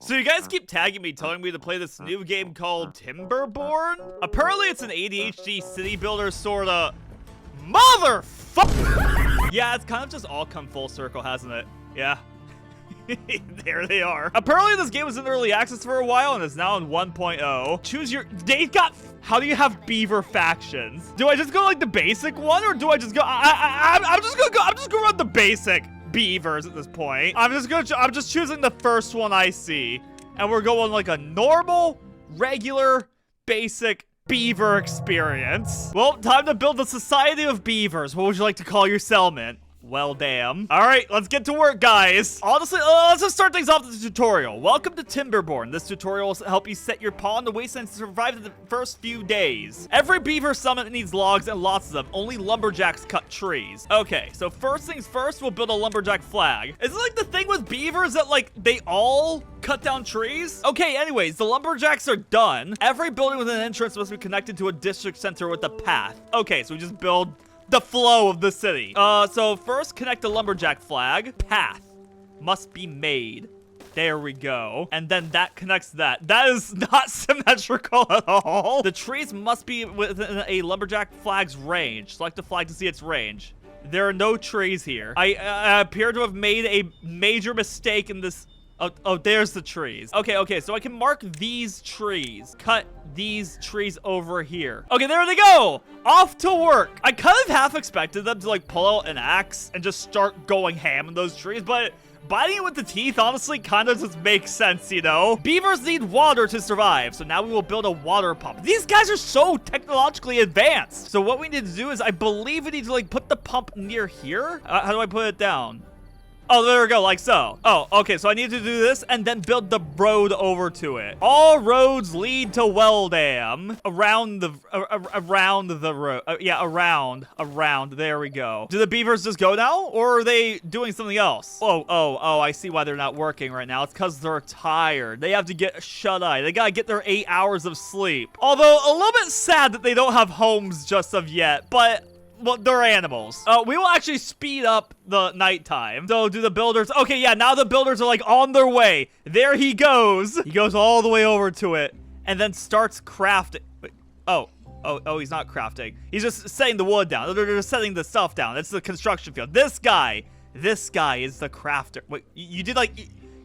So you guys keep tagging me, telling me to play this new game called Timberborn? Apparently it's an ADHD city builder sorta... Motherfucker! Yeah, it's kind of just all come full circle, hasn't it? Yeah. There they are. Apparently this game was in early access for a while and is now in 1.0. Choose your... They've got... How do you have beaver factions? Do I just go like the basic one, or do I just go... I'm just gonna run the basic beavers at this point. I'm just choosing the first one I see. And we're going like a normal, regular, basic beaver experience. Well, time to build the Society of Beavers. What would you like to call your settlement? Well, damn. All right, let's get to work, guys. Honestly, let's just start things off with the tutorial. Welcome to Timberborn. This tutorial will help you set your paw in the wasteland to survive the first few days. Every beaver summit needs logs and lots of them. Only lumberjacks cut trees. Okay, so first things first, we'll build a lumberjack flag. Is it like the thing with beavers that like they all cut down trees? Okay, anyways, the lumberjacks are done. Every building with an entrance must be connected to a district center with a path. Okay, so we just build the flow of the city. So first connect the lumberjack flag. Path must be made. There we go. And then that connects that. That is not symmetrical at all. The trees must be within a lumberjack flag's range. Select the flag to see its range. There are no trees here. I appear to have made a major mistake in this. Oh, there's the trees. Okay, so I can mark these trees. Cut these trees over here. Okay, there they go. Off to work. I kind of half expected them to like pull out an axe and just start going ham in those trees, but biting it with the teeth honestly kind of just makes sense, you know? Beavers need water to survive, so now we will build a water pump. These guys are so technologically advanced. So what we need to do is, I believe we need to like put the pump near here. How do I put it down? Oh, there we go, like so. Oh, okay, so I need to do this and then build the road over to it. All roads lead to Welldam. Around the road. Yeah, around. There we go. Do the beavers just go now, or are they doing something else? Oh, I see why they're not working right now. It's because they're tired. They have to get shut-eye. They gotta get their 8 hours of sleep. Although, a little bit sad that they don't have homes just of yet, but... well, they're animals. We will actually speed up the nighttime. So do the builders... okay, yeah, now the builders are like on their way. There he goes. He goes all the way over to it and then starts crafting. Wait, oh, he's not crafting. He's just setting the wood down. They're just setting the stuff down. It's the construction field. This guy is the crafter. Wait, you did like...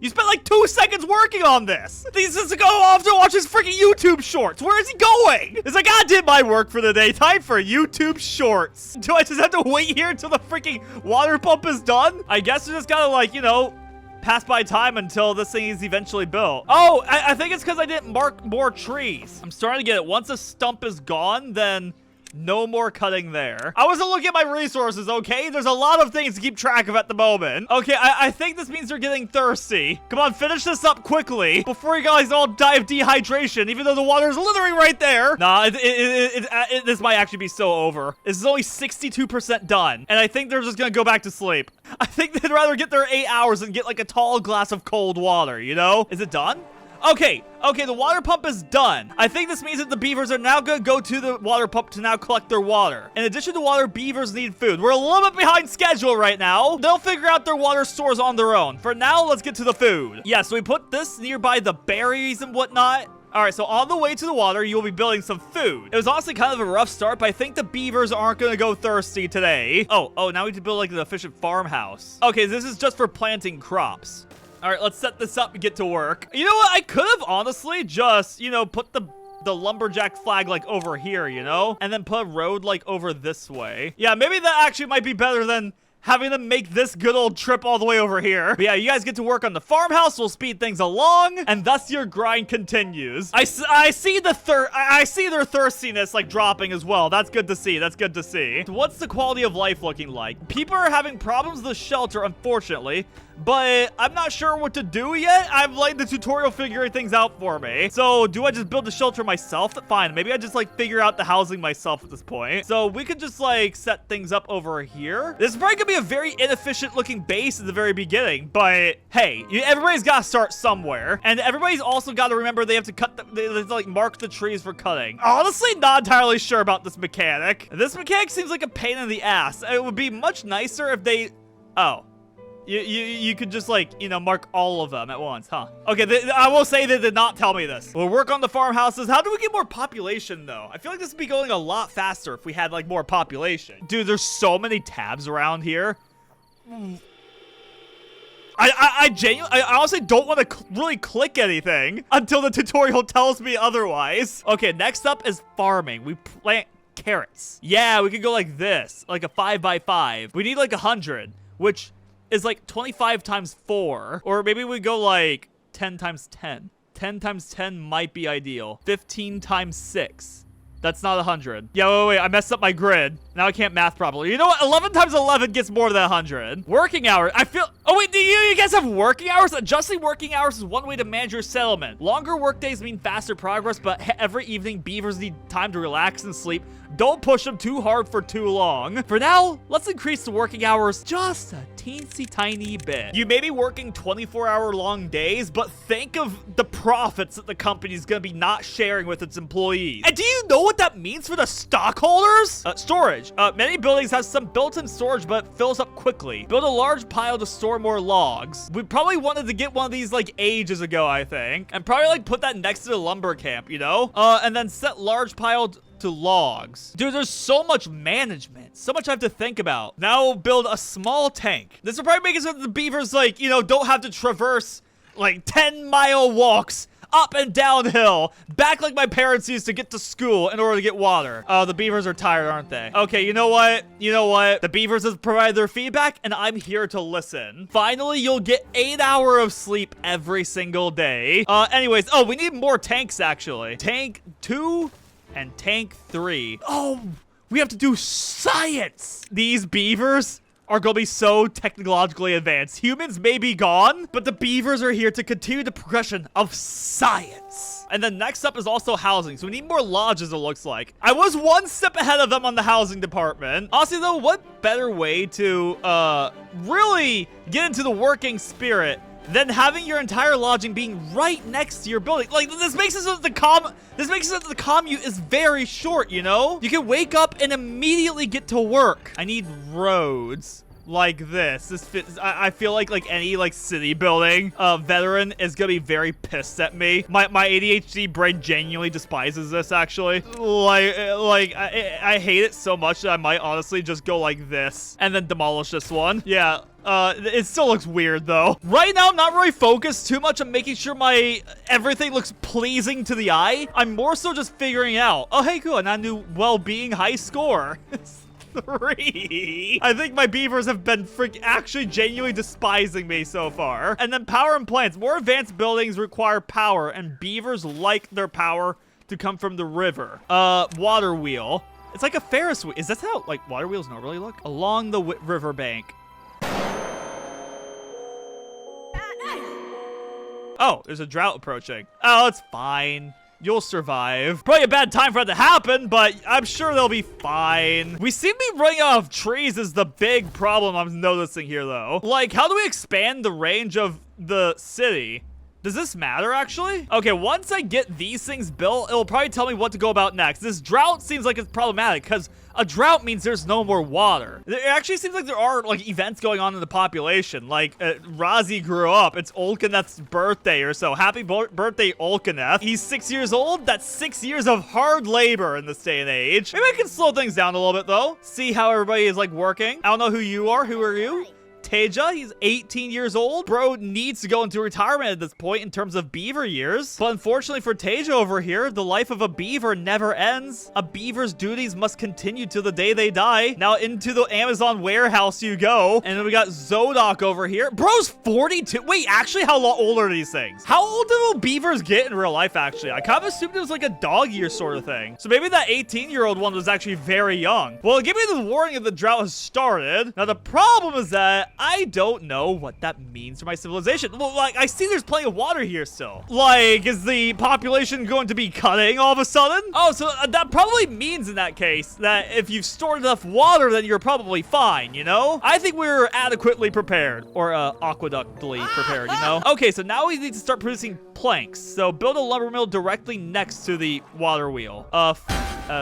you spent like 2 seconds working on this. He's just go off to watch his freaking YouTube shorts. Where is he going? It's like, I did my work for the day. Time for YouTube shorts. Do I just have to wait here until the freaking water pump is done? I guess we just gotta like, you know, pass by time until this thing is eventually built. Oh, I think it's because I didn't mark more trees. I'm starting to get it. Once a stump is gone, then... no more cutting there. I wasn't looking at my resources, okay? There's a lot of things to keep track of at the moment. Okay, I think this means they're getting thirsty. Come on, finish this up quickly before you guys all die of dehydration, even though the water is literally right there. Nah, this might actually be so over. This is only 62% done, and I think they're just gonna go back to sleep. I think they'd rather get their 8 hours and get like a tall glass of cold water, you know? Is it done? Okay, the water pump is done. I think this means that the beavers are now gonna go to the water pump to now collect their water. In addition to water, beavers need food. We're a little bit behind schedule right now. They'll figure out their water stores on their own. For now, let's get to the food. Yeah, so we put this nearby the berries and whatnot. All right, so on the way to the water, you'll be building some food. It was honestly kind of a rough start, but I think the beavers aren't gonna go thirsty today. Oh, now we need to build like an efficient farmhouse. Okay, this is just for planting crops. All right, let's set this up and get to work. You know what? I could have honestly just, you know, put the lumberjack flag like over here, you know? And then put a road like over this way. Yeah, maybe that actually might be better than having them make this good old trip all the way over here. But yeah, you guys get to work on the farmhouse. We'll speed things along, and thus your grind continues. I see their thirstiness like dropping as well. That's good to see. That's good to see. So what's the quality of life looking like? People are having problems with the shelter, unfortunately, but I'm not sure what to do yet. I've let the tutorial figure things out for me. So do I just build the shelter myself? Fine, maybe I just like figure out the housing myself at this point. So we could just like set things up over here. This is probably gonna be a very inefficient looking base at the very beginning, but hey, everybody's gotta start somewhere. And everybody's also gotta remember they have to they have to like mark the trees for cutting. Honestly, not entirely sure about this mechanic. This mechanic seems like a pain in the ass. It would be much nicer if they, oh. You could just, like, you know, mark all of them at once, huh? Okay, I will say they did not tell me this. We'll work on the farmhouses. How do we get more population, though? I feel like this would be going a lot faster if we had, like, more population. Dude, there's so many tabs around here. I honestly don't want to really click anything until the tutorial tells me otherwise. Okay, next up is farming. We plant carrots. Yeah, we could go like this, like a 5x5. We need like 100, which is like 25 times 4. Or maybe we go like 10 times 10. 10 times 10 might be ideal. 15 times 6. That's not 100. Yeah, wait, I messed up my grid. Now I can't math properly. You know what? 11 times 11 gets more than 100. Working hours. I feel... Oh, wait, do you guys have working hours? Adjusting working hours is one way to manage your settlement. Longer work days mean faster progress, but every evening, beavers need time to relax and sleep. Don't push them too hard for too long. For now, let's increase the working hours just a teensy tiny bit. You may be working 24-hour long days, but think of the profits that the company is going to be not sharing with its employees. And do you know what that means for the stockholders? Storage. Many buildings have some built-in storage, but it fills up quickly. Build a large pile to store more logs. We probably wanted to get one of these like ages ago, I think, and probably like put that next to the lumber camp, you know? And then set large pile to logs. Dude, there's so much management. So much I have to think about. Now we'll build a small tank. This will probably make it so that the beavers, like, you know, don't have to traverse like 10-mile walks up and downhill, back like my parents used to get to school in order to get water. Oh, the beavers are tired, aren't they? Okay, you know what? The beavers have provided their feedback, and I'm here to listen. Finally, you'll get 8 hours of sleep every single day. Anyways, oh, we need more tanks, actually. Tank 2 and tank 3. Oh, we have to do science. These beavers are going to be so technologically advanced. Humans may be gone, but the beavers are here to continue the progression of science. And then next up is also housing. So we need more lodges, it looks like. I was one step ahead of them on the housing department. Honestly, though, what better way to really get into the working spirit than having your entire lodging being right next to your building? Like, this makes it so that the commute is very short, you know? You can wake up and immediately get to work. I need roads like this. This fits. I feel like any like city building veteran is gonna be very pissed at me. My ADHD brain genuinely despises this, actually. I hate it so much that I might honestly just go like this and then demolish this one. Yeah. It still looks weird, though. Right now, I'm not really focused too much on making sure everything looks pleasing to the eye. I'm more so just figuring out, oh, hey, cool, and a new well-being high score. 3. I think my beavers have been actually genuinely despising me so far. And then power and plants. More advanced buildings require power, and beavers like their power to come from the river. Water wheel. It's like a Ferris wheel. Is that how, like, water wheels normally look? Along the riverbank. Oh, there's a drought approaching. Oh, it's fine. You'll survive. Probably a bad time for it to happen, but I'm sure they'll be fine. We seem to be running out of trees is the big problem I'm noticing here, though. Like, how do we expand the range of the city? Does this matter, actually? Okay, once I get these things built, it'll probably tell me what to go about next. This drought seems like it's problematic, because a drought means there's no more water. It actually seems like there are, like, events going on in the population. Like, Razi grew up. It's Olkaneth's birthday or so. Happy birthday, Olkaneth. He's 6 years old. That's 6 years of hard labor in this day and age. Maybe I can slow things down a little bit, though. See how everybody is, like, working. I don't know who you are. Who are you? Teja, he's 18 years old. Bro needs to go into retirement at this point in terms of beaver years. But unfortunately for Teja over here, the life of a beaver never ends. A beaver's duties must continue till the day they die. Now into the Amazon warehouse you go. And then we got Zodok over here. Bro's 42. Wait, actually, how old are these things? How old do little beavers get in real life, actually? I kind of assumed it was like a dog year sort of thing. So maybe that 18-year-old one was actually very young. Well, give me the warning that the drought has started. Now, the problem is that I don't know what that means for my civilization. Well, like, I see there's plenty of water here still. Like, is the population going to be cutting all of a sudden? Oh, so that probably means in that case that if you've stored enough water, then you're probably fine, you know? I think we're adequately prepared, or aqueductly prepared, you know? Okay, so now we need to start producing planks. So build a lumber mill directly next to the water wheel.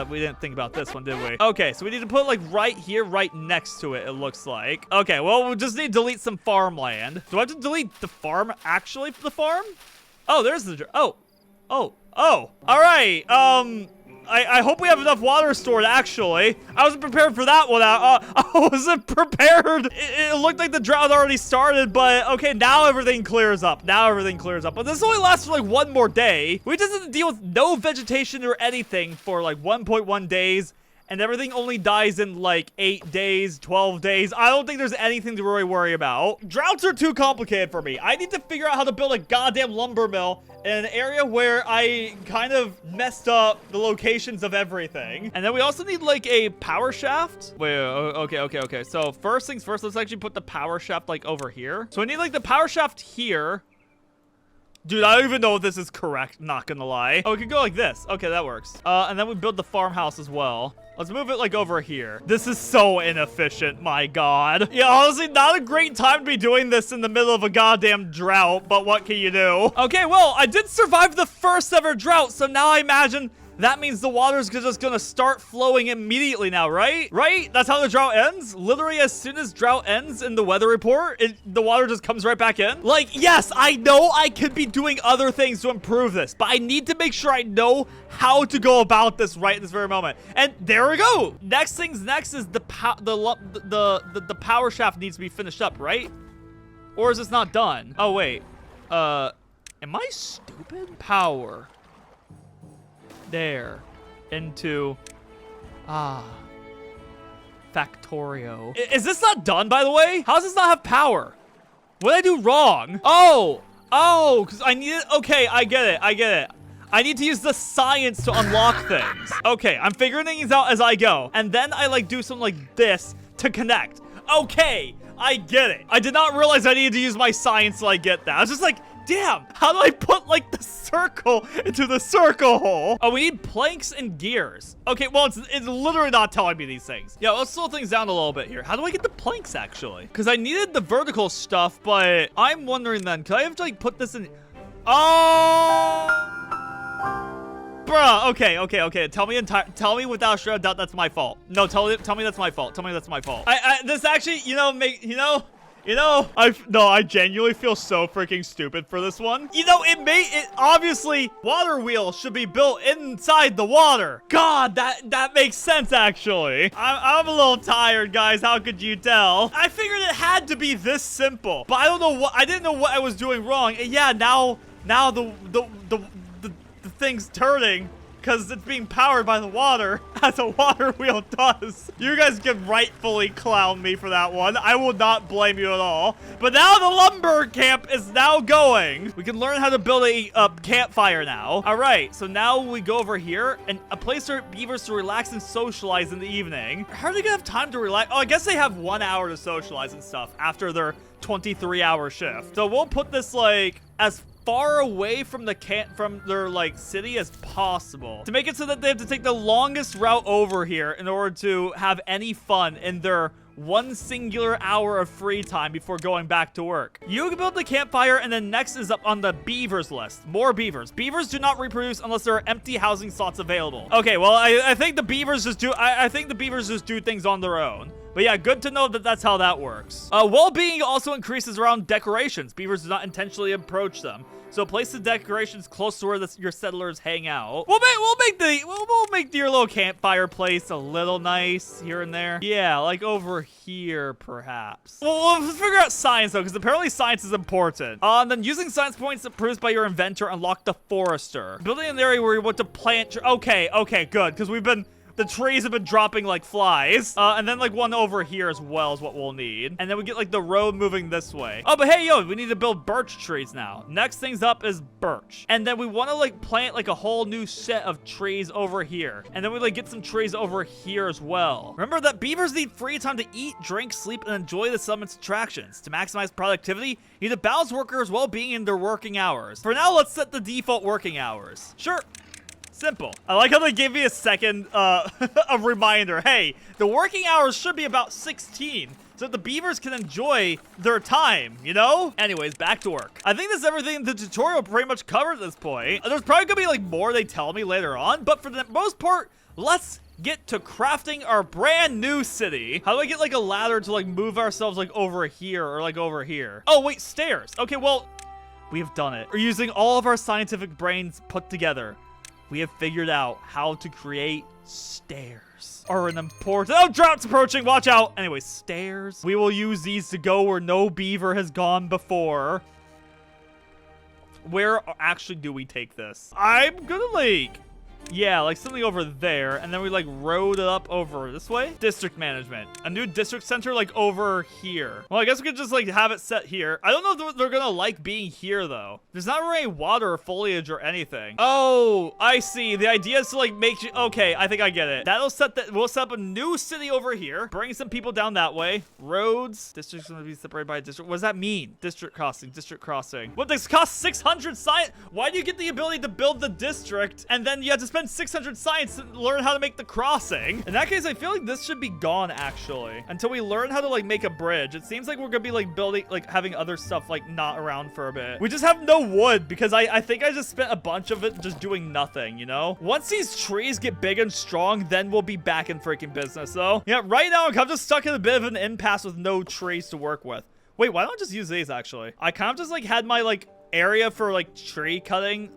We didn't think about this one, did we? Okay, so we need to put like right here, right next to it, it looks like. Okay, well, we just need to delete some farmland. Do I have to delete the farm, actually, the farm? Oh, there's the, oh. All right, I hope we have enough water stored, actually. I wasn't prepared for that one. I wasn't prepared. It looked like the drought already started, but okay, now everything clears up. But this only lasts for like one more day. We just have to deal with no vegetation or anything for like 1.1 days. And everything only dies in like 8 days, 12 days. I don't think there's anything to really worry about. Droughts are too complicated for me. I need to figure out how to build a goddamn lumber mill in an area where I kind of messed up the locations of everything. And then we also need like a power shaft. Wait, okay. So first things first, let's actually put the power shaft like over here. So we need like the power shaft here. Dude, I don't even know if this is correct, not gonna lie. Oh, we could go like this. Okay, that works. And then we build the farmhouse as well. Let's move it like over here. This is so inefficient, my god. Yeah, honestly, not a great time to be doing this in the middle of a goddamn drought, but what can you do? Okay, well, I did survive the first ever drought, so now I imagine that means the water's just gonna start flowing immediately now, right? Right? That's how the drought ends? Literally, as soon as drought ends in the weather report, the water just comes right back in? Like, yes, I know I could be doing other things to improve this, but I need to make sure I know how to go about this right in this very moment. And there we go. Next things next is the power shaft needs to be finished up, right? Or is this not done? Oh, wait. Am I stupid? Power. There into Factorio. Is this not done, by the way? How does this not have power? What did I do wrong? Oh, because I need it. Okay, I get it. I need to use the science to unlock things. Okay, I'm figuring things out as I go. And then I like do something like this to connect. Okay, I get it. I did not realize I needed to use my science to like get that. I was just like, damn, how do I put like the circle into the circle hole? Oh, we need planks and gears. Okay, well, it's literally not telling me these things. Yeah, let's slow things down a little bit here. How do I get the planks, actually? Because I needed the vertical stuff, but I'm wondering then, can I have to like put this in? Oh! Bruh, okay. Tell me without a shred of doubt that's my fault. No, tell me that's my fault. Tell me that's my fault. This actually, I genuinely feel so freaking stupid for this one. It obviously, water wheels should be built inside the water. God, that makes sense, actually. I'm a little tired, guys. How could you tell? I figured it had to be this simple, but I didn't know what I was doing wrong. And yeah, now the thing's turning because it's being powered by the water, as a water wheel does. You guys can rightfully clown me for that one. I will not blame you at all. But now the lumber camp is now going. We can learn how to build a campfire now. All right, so now we go over here, and a place for beavers to relax and socialize in the evening. How are they gonna have time to relax? Oh, I guess they have 1 hour to socialize and stuff after their 23-hour shift. So we'll put this like as far away from their like city as possible to make it so that they have to take the longest route over here in order to have any fun in their one singular hour of free time before going back to work. You can build the campfire, and then next is up on the beavers list. More beavers. Beavers do not reproduce unless there are empty housing slots available. Okay, well, I think the beavers just do. I think the beavers just do things on their own. But yeah, good to know that that's how that works. Well-being also increases around decorations. Beavers do not intentionally approach them. So place the decorations close to where your settlers hang out. We'll make your little campfire place a little nice here and there. Yeah, like over here, perhaps. Well, let's figure out science, though, because apparently science is important. And then using science points approved by your inventor, unlock the forester. Building an area where you want to plant. Okay, good, because the trees have been dropping like flies. And then like one over here as well is what we'll need. And then we get like the road moving this way. Oh, but hey, yo, we need to build birch trees now. Next things up is birch. And then we want to like plant like a whole new set of trees over here. And then we like get some trees over here as well. Remember that beavers need free time to eat, drink, sleep, and enjoy the summit's attractions. To maximize productivity, you need to balance workers' well-being in their working hours. For now, let's set the default working hours. Sure. Simple. I like how they gave me a second, a reminder. Hey, the working hours should be about 16, so that the beavers can enjoy their time, you know? Anyways, back to work. I think that's everything the tutorial pretty much covered at this point. There's probably gonna be like more they tell me later on, but for the most part, let's get to crafting our brand new city. How do I get like a ladder to like move ourselves like over here or like over here? Oh, wait, stairs. Okay, well, we have done it. We're using all of our scientific brains put together. We have figured out how to create stairs. Are an important— oh, drought's approaching. Watch out. Anyway, stairs. We will use these to go where no beaver has gone before. Where actually do we take this? I'm gonna like— yeah, like something over there, and then we like road it up over this way. District management. A new district center like over here. Well, I guess we could just like have it set here. I don't know if they're gonna like being here though. There's not really water or foliage or anything. Oh, I see. The idea is to like make you— okay, I think I get it. That'll set that— we'll set up a new city over here. Bring some people down that way. Roads. District's gonna be separated by a district. What does that mean? District crossing. District crossing. What, this costs 600 science? Why do you get the ability to build the district and then you have to spend 600 science to learn how to make the crossing? In that case, I feel like this should be gone actually until we learn how to like make a bridge. It seems like we're gonna be like building, like having other stuff like not around for a bit. We just have no wood because I think I just spent a bunch of it just doing nothing, you know? Once these trees get big and strong, then we'll be back in freaking business though. Yeah, right now I'm just stuck in a bit of an impasse with no trees to work with. Wait, why don't I just use these actually? I kind of just like had my like area for like tree cutting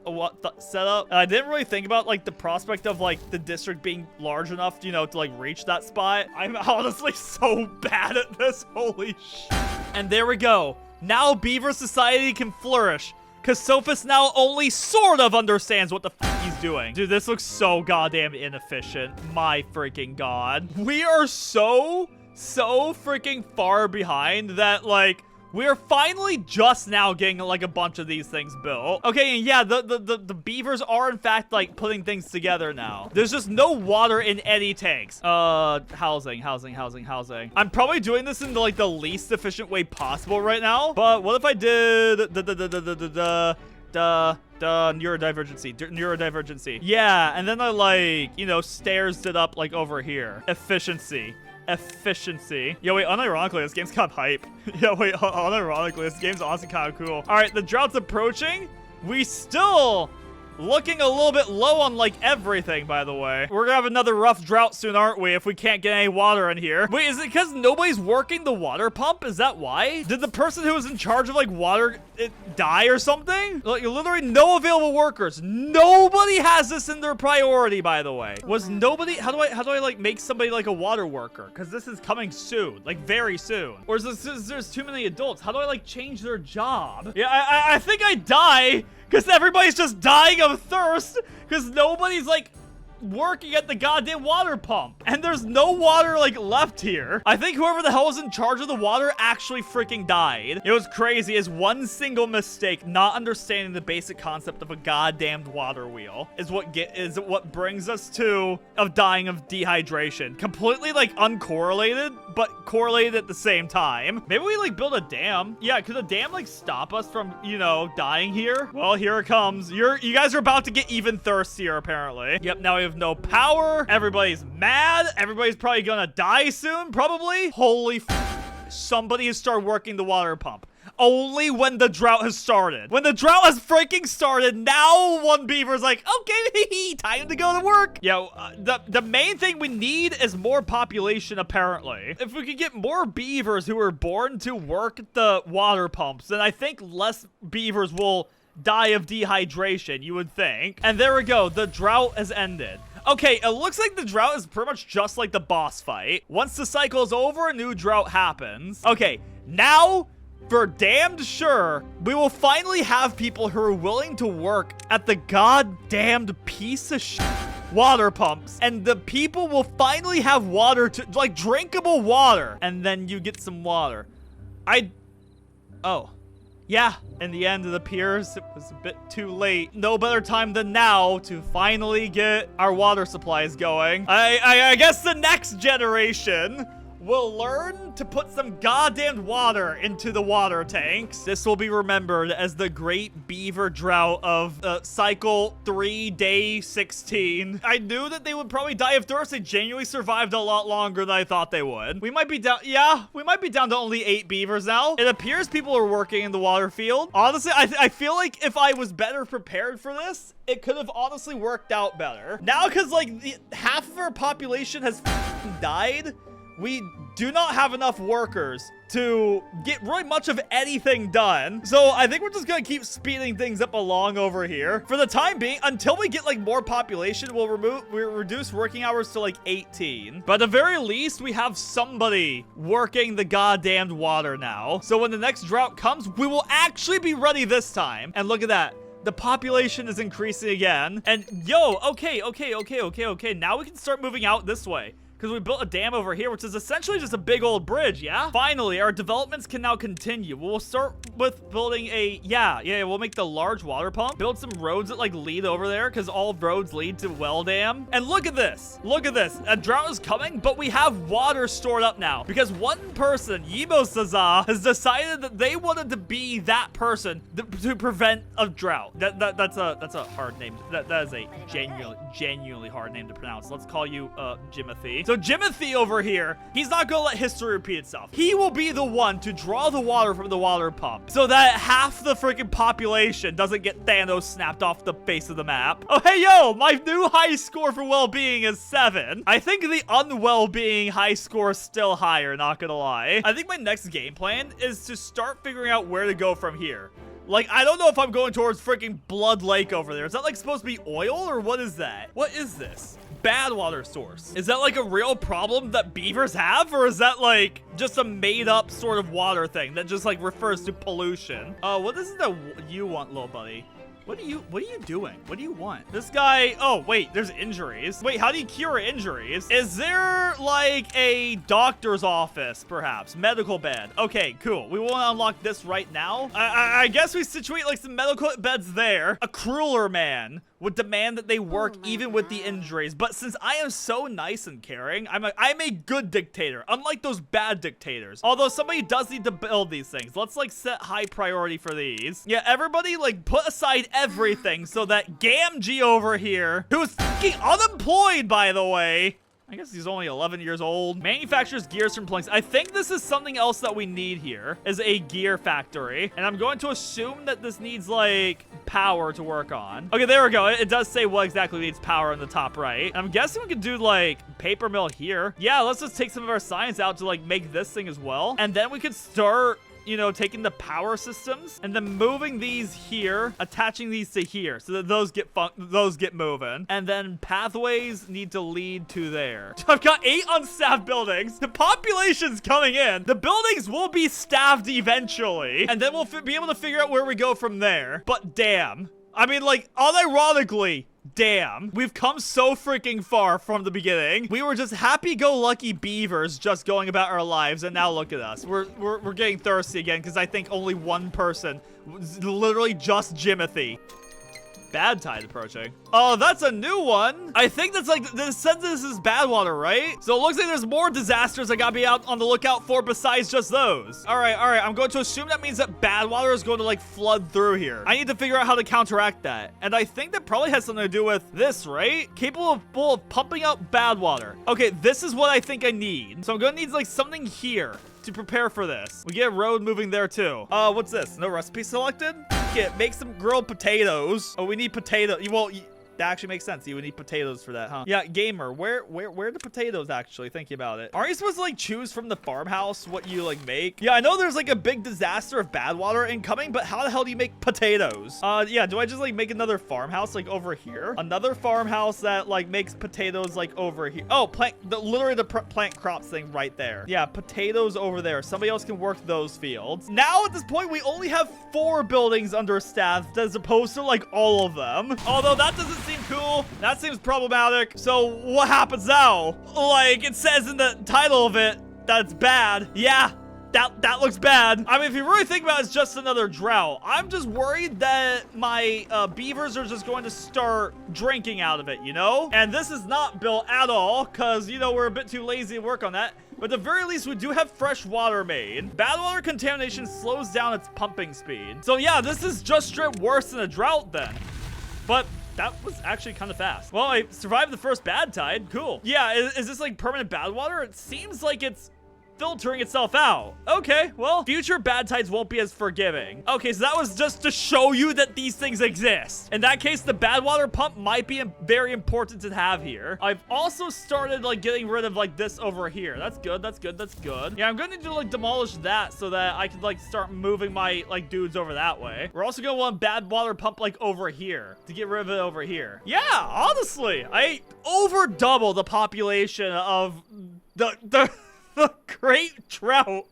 set up, and I didn't really think about like the prospect of like the district being large enough, you know, to like reach that spot. I'm honestly so bad at this. Holy shit. And there we go. Now beaver society can flourish because Sophus now only sort of understands what the f he's doing. Dude, this looks so goddamn inefficient. My freaking god. We are so freaking far behind that like we're finally just now getting like a bunch of these things built. Okay, and yeah, the beavers are in fact like putting things together now. There's just no water in any tanks. Housing. I'm probably doing this in the, like the least efficient way possible right now. But what if I did neurodivergency? Yeah, and then I like, you know, stairs it up like over here. Efficiency. Yeah, wait, unironically, this game's kind of hype. Yeah, wait, unironically, this game's honestly kind of cool. All right, the drought's approaching. We still looking a little bit low on like everything, by the way. We're gonna have another rough drought soon, aren't we, if we can't get any water in here. Wait, is it because nobody's working the water pump? Is that why? Did the person who was in charge of like water die or something? Like literally no available workers. Nobody has this in their priority, by the way. Was nobody— how do I like make somebody like a water worker? Because this is coming soon, like very soon. Or is there's too many adults? How do I like change their job? Yeah, I think I die because everybody's just dying of thirst because nobody's like working at the goddamn water pump, and there's no water like left here. I think whoever the hell was in charge of the water actually freaking died. It was crazy. Is one single mistake, not understanding the basic concept of a goddamned water wheel, is what brings us to dying of dehydration. Completely like uncorrelated, but correlated at the same time. Maybe we like build a dam. Yeah, could a dam like stop us from, you know, dying here? Well, here it comes. You guys are about to get even thirstier apparently. Yep, now we have no power. Everybody's mad. Everybody's probably gonna die soon, probably. Holy somebody has started working the water pump. Only when the drought has started. When the drought has freaking started, now one beaver's like, okay, time to go to work. Yeah, the main thing we need is more population, apparently. If we could get more beavers who are born to work the water pumps, then I think less beavers will die of dehydration, you would think. And there we go. The drought has ended. Okay, it looks like the drought is pretty much just like the boss fight. Once the cycle is over, a new drought happens. Okay, now, for damned sure, we will finally have people who are willing to work at the goddamned piece of shit water pumps. And the people will finally have water to, like, drinkable water. And then you get some water. Oh. Yeah, in the end, it appears it was a bit too late. No better time than now to finally get our water supplies going. I guess the next generation will learn to put some goddamn water into the water tanks. This will be remembered as the great beaver drought of cycle 3, day 16. I knew that they would probably die of thirst. They genuinely survived a lot longer than I thought they would. We might be down, yeah, we might be down to only 8 beavers now. It appears people are working in the water field. Honestly, I feel like if I was better prepared for this, it could have honestly worked out better. Now, because like half of our population has died, we do not have enough workers to get really much of anything done. So I think we're just gonna keep speeding things up along over here for the time being until we get like more population. We'll reduce working hours to like 18. But at the very least, we have somebody working the goddamned water now. So when the next drought comes, we will actually be ready this time. And look at that. The population is increasing again. And yo, okay. Now we can start moving out this way, because we built a dam over here, which is essentially just a big old bridge, yeah? Finally, our developments can now continue. We'll start with building a, we'll make the large water pump, build some roads that, like, lead over there, because all roads lead to well dam. And look at this. Look at this. A drought is coming, but we have water stored up now, because one person, Yibo Saza, has decided that they wanted to be that person to prevent a drought. That's a hard name. That is a genuinely hard name to pronounce. Let's call you, Jimothy. So Jimothy over here, he's not gonna let history repeat itself. He will be the one to draw the water from the water pump so that half the freaking population doesn't get Thanos snapped off the face of the map. Oh, hey, yo, my new high score for well-being is 7. I think the unwell-being high score is still higher, not gonna lie. I think my next game plan is to start figuring out where to go from here. Like, I don't know if I'm going towards freaking Blood Lake over there. Is that, like, supposed to be oil, or what is that? What is this? Bad water source. Is that, like, a real problem that beavers have, or is that, like, just a made-up sort of water thing that just, like, refers to pollution? What is it that you want, little buddy? What are you doing? What do you want? This guy, oh, wait, there's injuries. Wait, how do you cure injuries? Is there like a doctor's office, perhaps? Medical bed. Okay, cool. We want to unlock this right now. I guess we situate like some medical beds there. A crueler man would demand that they work even with the injuries. But since I am so nice and caring, I'm a good dictator, unlike those bad dictators. Although somebody does need to build these things. Let's like set high priority for these. Yeah, everybody like put aside everything so that Gamgee over here, who's fucking unemployed, by the way, I guess he's only 11 years old, manufactures gears from planks. I think this is something else that we need here, is a gear factory. And I'm going to assume that this needs like power to work on. Okay, there we go. It does say what exactly needs power in the top right. I'm guessing we could do like paper mill here. Yeah, let's just take some of our science out to like make this thing as well. And then we could start, you know, taking the power systems and then moving these here, attaching these to here so that those get moving. And then pathways need to lead to there. I've got 8 unstaffed buildings. The population's coming in. The buildings will be staffed eventually. And then we'll be able to figure out where we go from there. But damn. I mean, like, unironically, damn, we've come so freaking far from the beginning. We were just happy-go-lucky beavers just going about our lives, and now look at us. We're getting thirsty again because I think only one person, literally just Jimothy. Bad tide approaching. Oh, that's a new one. I think that's like, this says this is bad water, right? So it looks like there's more disasters I gotta be out on the lookout for besides just those. All right. I'm going to assume that means that bad water is going to like flood through here. I need to figure out how to counteract that. And I think that probably has something to do with this, right? Capable of pumping out bad water. Okay, this is what I think I need. So I'm gonna need like something here to prepare for this. We get a road moving there too. What's this? No recipe selected? Make some grilled potatoes. Oh, we need potato. Well, that actually makes sense. You would need potatoes for that, huh? Yeah, gamer, where are the potatoes actually? Thinking about it. Aren't you supposed to like choose from the farmhouse what you like make? Yeah, I know there's like a big disaster of bad water incoming, but how the hell do you make potatoes? Yeah, do I just like make another farmhouse like over here? Another farmhouse that like makes potatoes like over here. Oh, literally the plant crops thing right there. Yeah, potatoes over there. Somebody else can work those fields. Now at this point, we only have 4 buildings understaffed as opposed to like all of them. Although that doesn't seem cool. That seems problematic. So what happens now? Like it says in the title of it, that's bad. Yeah, that looks bad. I mean, if you really think about it, it's just another drought. I'm just worried that my beavers are just going to start drinking out of it, you know? And this is not built at all because, you know, we're a bit too lazy to work on that. But at the very least, we do have fresh water made. Bad water contamination slows down its pumping speed. So yeah, this is just straight worse than a drought then. But that was actually kind of fast. Well, I survived the first bad tide. Cool. Yeah, is this like permanent bad water? It seems like it's filtering itself out. Okay, well, future bad tides won't be as forgiving. Okay, so that was just to show you that these things exist. In that case, the bad water pump might be very important to have here. I've also started like getting rid of like this over here. That's good, that's good, that's good. Yeah, I'm gonna need to like demolish that so that I can like start moving my like dudes over that way. We're also gonna want bad water pump like over here to get rid of it over here. Yeah, honestly, I over double the population of the Great Drought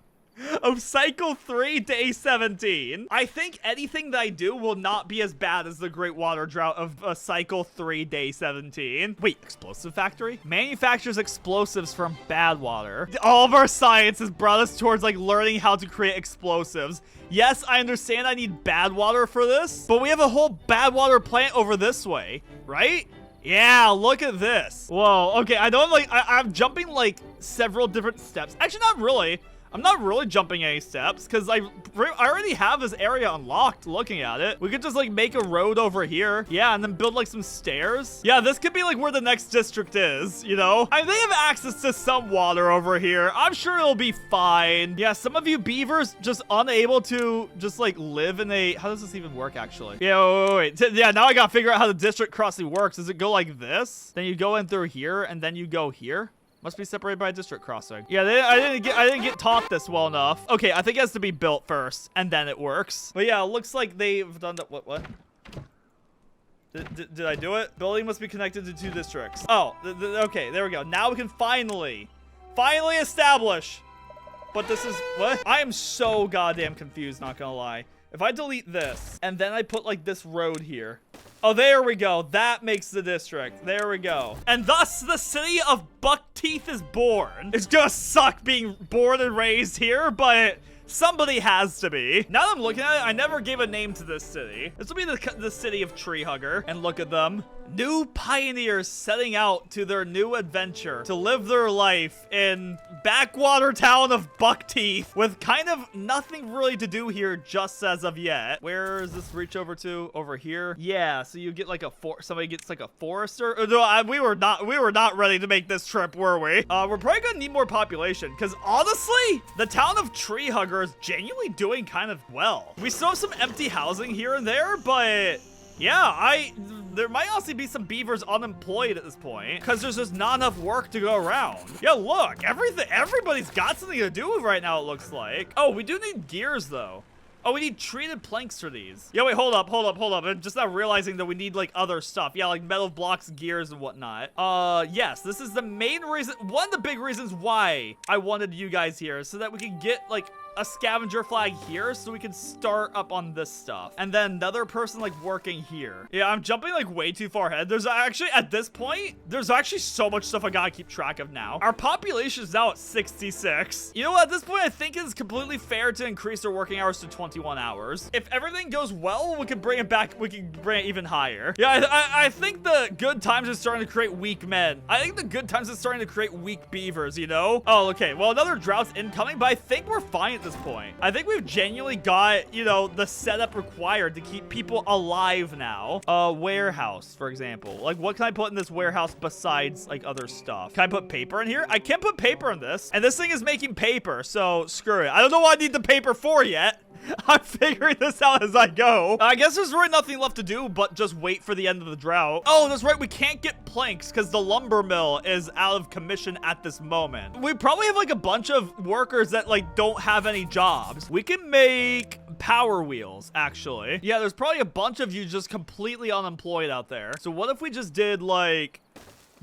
of Cycle 3, Day 17. I think anything that I do will not be as bad as the Great Water Drought of Cycle 3, Day 17. Wait, explosive factory? Manufactures explosives from bad water. All of our science has brought us towards like learning how to create explosives. Yes, I understand I need bad water for this, but we have a whole bad water plant over this way, right? Yeah, look at this. Whoa, okay, I know I'm jumping like several different steps. Actually, not really. I'm not really jumping any steps because I already have this area unlocked looking at it. We could just like make a road over here. Yeah, and then build like some stairs. Yeah, this could be like where the next district is, you know? I mean, they have access to some water over here. I'm sure it'll be fine. Yeah, some of you beavers just unable to just like live in a... How does this even work actually? Yeah, wait. Yeah, now I gotta figure out how the district crossing works. Does it go like this? Then you go in through here and then you go here? Must be separated by a district crossing. Yeah, I didn't get taught this well enough. Okay, I think it has to be built first, and then it works. But yeah, it looks like they've done that. What? Did I do it? Building must be connected to 2 districts. Oh, okay, there we go. Now we can finally establish. But this is, what? I am so goddamn confused, not gonna lie. If I delete this, and then I put like this road here. Oh, there we go. That makes the district. There we go. And thus, the city of Buckteeth is born. It's gonna suck being born and raised here, but somebody has to be. Now that I'm looking at it, I never gave a name to this city. This will be the city of Treehugger. And look at them. New pioneers setting out to their new adventure to live their life in backwater town of Buckteeth with kind of nothing really to do here just as of yet. Where does this reach over to? Over here? Yeah, so you get like somebody gets like a forester. No, we were not ready to make this trip, were we? We're probably gonna need more population because honestly, the town of Treehugger is genuinely doing kind of well. We still have some empty housing here and there, but yeah, there might also be some beavers unemployed at this point because there's just not enough work to go around. Yeah, look, everybody's got something to do right now, it looks like. Oh, we do need gears though. Oh, we need treated planks for these. Yeah, wait, hold up. I'm just not realizing that we need like other stuff. Yeah, like metal blocks, gears, and whatnot. Yes, this is the main reason, one of the big reasons why I wanted you guys here, so that we can get like a scavenger flag here so we can start up on this stuff. And then another person like working here. Yeah, I'm jumping like way too far ahead. There's actually, at this point, there's actually so much stuff I gotta keep track of now. Our population is now at 66. You know what, at this point, I think it's completely fair to increase their working hours to 21 hours. If everything goes well, we can bring it back, we can bring it even higher. Yeah, I think the good times is starting to create weak men. I think the good times is starting to create weak beavers, you know? Oh, okay, well, another drought's incoming, but I think we're fine at this point. I think we've genuinely got, you know, the setup required to keep people alive now. Warehouse, for example. Like, what can I put in this warehouse besides, like, other stuff? Can I put paper in here? I can't put paper in this. And this thing is making paper, so screw it. I don't know what I need the paper for yet. I'm figuring this out as I go. I guess there's really nothing left to do but just wait for the end of the drought. Oh, that's right. We can't get planks because the lumber mill is out of commission at this moment. We probably have like a bunch of workers that like don't have any jobs. We can make power wheels, actually. Yeah, there's probably a bunch of you just completely unemployed out there. So what if we just did like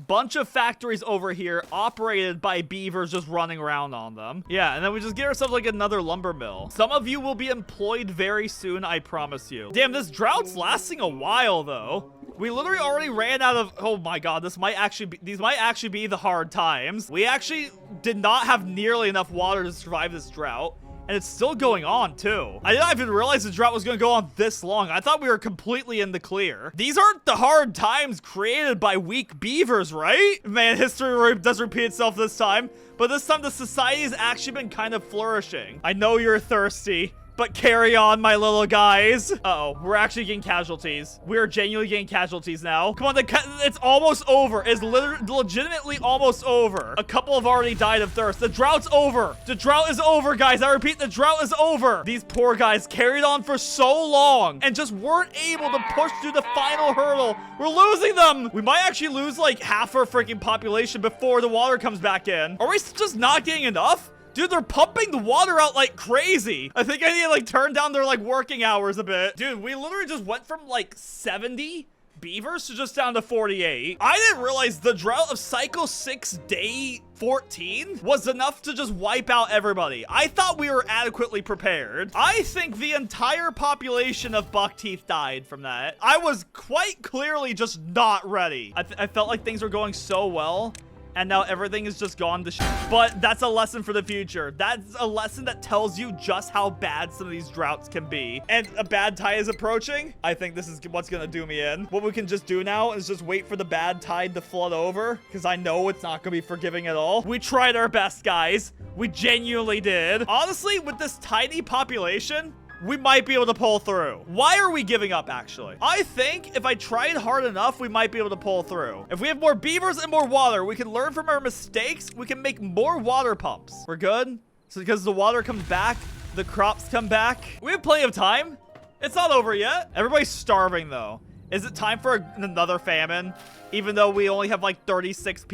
bunch of factories over here operated by beavers just running around on them. Yeah, and then we just get ourselves like another lumber mill. Some of you will be employed very soon, I promise you. Damn, this drought's lasting a while though. We literally already ran out of, oh my god, these might actually be the hard times. We actually did not have nearly enough water to survive this drought. And it's still going on, too. I didn't even realize the drought was going to go on this long. I thought we were completely in the clear. These aren't the hard times created by weak beavers, right? Man, history does repeat itself this time. But this time, the society has actually been kind of flourishing. I know you're thirsty, but carry on, my little guys. Uh-oh, we're actually getting casualties. We're genuinely getting casualties now. Come on, it's almost over. It's legitimately almost over. A couple have already died of thirst. The drought's over. The drought is over, guys. I repeat, the drought is over. These poor guys carried on for so long and just weren't able to push through the final hurdle. We're losing them. We might actually lose like half our freaking population before the water comes back in. Are we just not getting enough? Dude, they're pumping the water out like crazy. I think I need to like turn down their like working hours a bit. Dude, we literally just went from like 70 beavers to just down to 48. I didn't realize the drought of cycle 6 day 14 was enough to just wipe out everybody. I thought we were adequately prepared. I think the entire population of buckteeth died from that. I was quite clearly just not ready. I felt like things were going so well. And now everything is just gone to shit. But that's a lesson for the future. That's a lesson that tells you just how bad some of these droughts can be. And a bad tide is approaching. I think this is what's gonna do me in. What we can just do now is just wait for the bad tide to flood over, because I know it's not gonna be forgiving at all. We tried our best, guys. We genuinely did. Honestly, with this tiny population, we might be able to pull through. Why are we giving up, actually? I think if I tried hard enough, we might be able to pull through. If we have more beavers and more water, we can learn from our mistakes. We can make more water pumps. We're good? So because the water comes back, the crops come back. We have plenty of time. It's not over yet. Everybody's starving, though. Is it time for another famine? Even though we only have like 36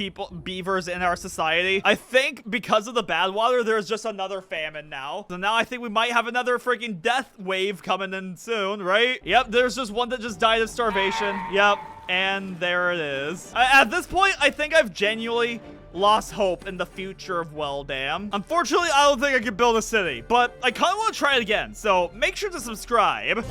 beavers in our society. I think because of the bad water, there's just another famine now. So now I think we might have another freaking death wave coming in soon, right? Yep, there's just one that just died of starvation. Yep, and there it is. At this point, I think I've genuinely lost hope in the future of Welldam. Unfortunately, I don't think I can build a city, but I kind of want to try it again. So make sure to subscribe.